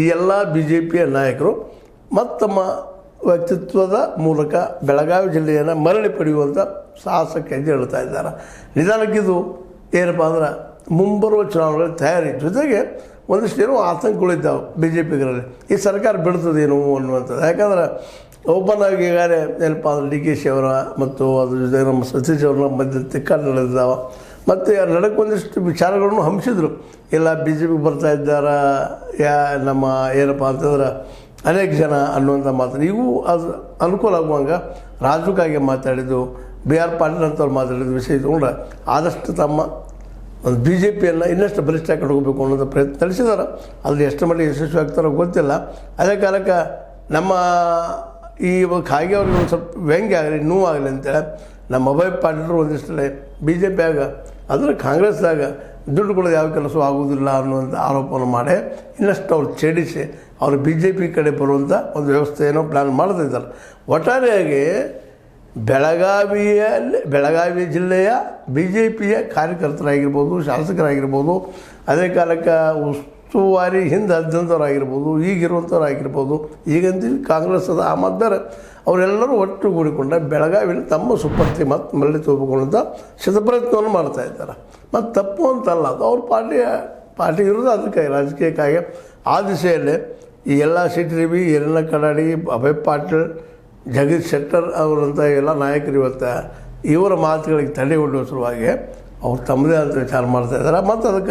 ಈ ಎಲ್ಲ B J ಪಿಯ ನಾಯಕರು ತಮ್ಮ ವ್ಯಕ್ತಿತ್ವದ ಮೂಲಕ ಬೆಳಗಾವಿ ಜಿಲ್ಲೆಯನ್ನು ಮರಳಿ ಪಡೆಯುವಂಥ ಸಾಹಸಕ್ಕೆ ಹೆಜ್ಜೆ ಇಡ್ತಾ ಇದ್ದಾರೆ. ನಿಧಾನಕ್ಕಿದು ಏನಪ್ಪ ಅಂದ್ರೆ ಮುಂಬರುವ ಚುನಾವಣೆಗಳ ತಯಾರಿ ಜೊತೆಗೆ ಒಂದಿಷ್ಟು ಏನೋ ಆತಂಕಗಳಿದ್ದಾವೆ ಬಿ ಜೆ ಪಿಗರಲ್ಲಿ. ಈ ಸರ್ಕಾರ ಬಿಡ್ತದೇನೋ ಅನ್ನುವಂಥದ್ದು. ಯಾಕಂದ್ರೆ ಓಪನ್ ಆಗಿ ಈಗಾಗಲೇ ಏನಪ್ಪ ಅಂದ್ರೆ ಡಿ ಕೆ ಶಿ ಅವರ ಮತ್ತು ಅದ್ರ ಜೊತೆ ನಮ್ಮ ಸತೀಶ್ ಅವ್ರನ್ನ ಮಧ್ಯೆ ತಿಕ್ಕಾಟ ನಡೆದಿದ್ದಾವೆ. ಮತ್ತು ನಡಕ್ಕೆ ಒಂದಿಷ್ಟು ವಿಚಾರಗಳನ್ನು ಹಂಚಿದ್ರು. ಎಲ್ಲ ಬಿ ಜೆ ಪಿಗೆ ಬರ್ತಾ ಇದ್ದಾರೆ ನಮ್ಮ ಏನಪ್ಪ ಅಂತಂದ್ರೆ ಅನೇಕ ಜನ ಅನ್ನುವಂಥ ಮಾತು. ಇವು ಅದು ಅನುಕೂಲ ಆಗುವಂಗೆ ರಾಜಕೀಯವಾಗಿ ಮಾತಾಡಿದ್ದು, ಬಿ ಆರ್ ಪಾಟೀಲ್ ಅಂತವ್ರು ಮಾತಾಡಿದ ವಿಷಯ ಇಟ್ಕೊಂಡ್ರೆ ಆದಷ್ಟು ತಮ್ಮ ಒಂದು ಬಿ ಜೆ ಪಿಯನ್ನು ಇನ್ನಷ್ಟು ಬಲಿಷ್ಠ ಹೋಗಬೇಕು ಅನ್ನೋದು ಪ್ರಯತ್ನ ನಡೆಸಿದ್ದಾರೆ. ಅಲ್ಲಿ ಎಷ್ಟು ಮಟ್ಟಿಗೆ ಯಶಸ್ವಿ ಆಗ್ತಾರೋ ಗೊತ್ತಿಲ್ಲ. ಅದೇ ಕಾಲಕ್ಕೆ ನಮ್ಮ ಈ ಖಾಗೆ ಅವ್ರಿಗೆ ಒಂದು ಸ್ವಲ್ಪ ವ್ಯಂಗ್ಯ ಆಗಲಿ ನೋವಾಗಲಿ ಅಂತೇಳಿ ನಮ್ಮ ಅಭಯ್ ಪಾಟೀಲರು ಒಂದಿಷ್ಟೇ ಬಿ ಜೆ ಪಿಯಾಗ ಅಂದರೆ ಕಾಂಗ್ರೆಸ್ದಾಗ ದುಡ್ಡು ಕೊಡೋದು ಯಾವ ಕೆಲಸ ಆಗೋದಿಲ್ಲ ಅನ್ನುವಂಥ ಆರೋಪವನ್ನು ಮಾಡಿ ಇನ್ನಷ್ಟು ಅವ್ರು ಛೇಡಿಸಿ ಅವರು ಬಿ ಜೆ ಪಿ ಕಡೆ ಬರುವಂಥ ಒಂದು ವ್ಯವಸ್ಥೆಯನ್ನು ಪ್ಲ್ಯಾನ್ ಮಾಡ್ತಿದ್ದಾರೆ. ಒಟ್ಟಾರೆಯಾಗಿ ಬೆಳಗಾವಿ ಜಿಲ್ಲೆಯ ಬಿ ಜೆ ಪಿಯ ಕಾರ್ಯಕರ್ತರಾಗಿರ್ಬೋದು, ಶಾಸಕರಾಗಿರ್ಬೋದು, ಅದೇ ಕಾಲಕ್ಕೆ ಉಸ್ತುವಾರಿ ಹಿಂದೆ ಹದ್ದಂಥವ್ರಾಗಿರ್ಬೋದು, ಈಗಿರುವಂಥವ್ರಾಗಿರ್ಬೋದು, ಈಗಂತೀವಿ ಕಾಂಗ್ರೆಸ್ ಅದ ಆ ಮಧ್ಯಾರ ಅವರೆಲ್ಲರೂ ಒಟ್ಟುಗೂಡಿಕೊಂಡ ಬೆಳಗಾವಿನ ತಮ್ಮ ಸುಪ್ಪತ್ತಿ ಮತ್ತು ಮರಳಿ ತೋರ್ಬೇಕಂತ ಶತಪ್ರಯತ್ನವನ್ನು ಮಾಡ್ತಾಯಿದ್ದಾರೆ. ಮತ್ತು ತಪ್ಪು ಅಂತಲ್ಲ, ಅದು ಅವ್ರ ಪಾರ್ಟಿ ಇರೋದು ಅದಕ್ಕೆ ರಾಜಕೀಯಕ್ಕಾಗಿ. ಆ ದಿಸೆಯಲ್ಲಿ ಈ ಎಲ್ಲ ಸಿಟಿ ರವಿ, ಯರಣ್ಣ ಕಡಾಡಿ, ಅಭಯ್ ಪಾಟೀಲ್, ಜಗದೀಶ್ ಶೆಟ್ಟರ್ ಅವರಂಥ ಎಲ್ಲ ನಾಯಕರು ಇವತ್ತು ಇವರ ಮಾತುಗಳಿಗೆ ತಡೆ ಒಡ್ಡುವ ಸಲುವಾಗಿ ಅವ್ರು ತಮ್ಮದೇ ಅಂತ ವಿಚಾರ ಮಾಡ್ತಾಯಿದ್ದಾರೆ. ಮತ್ತು ಅದಕ್ಕೆ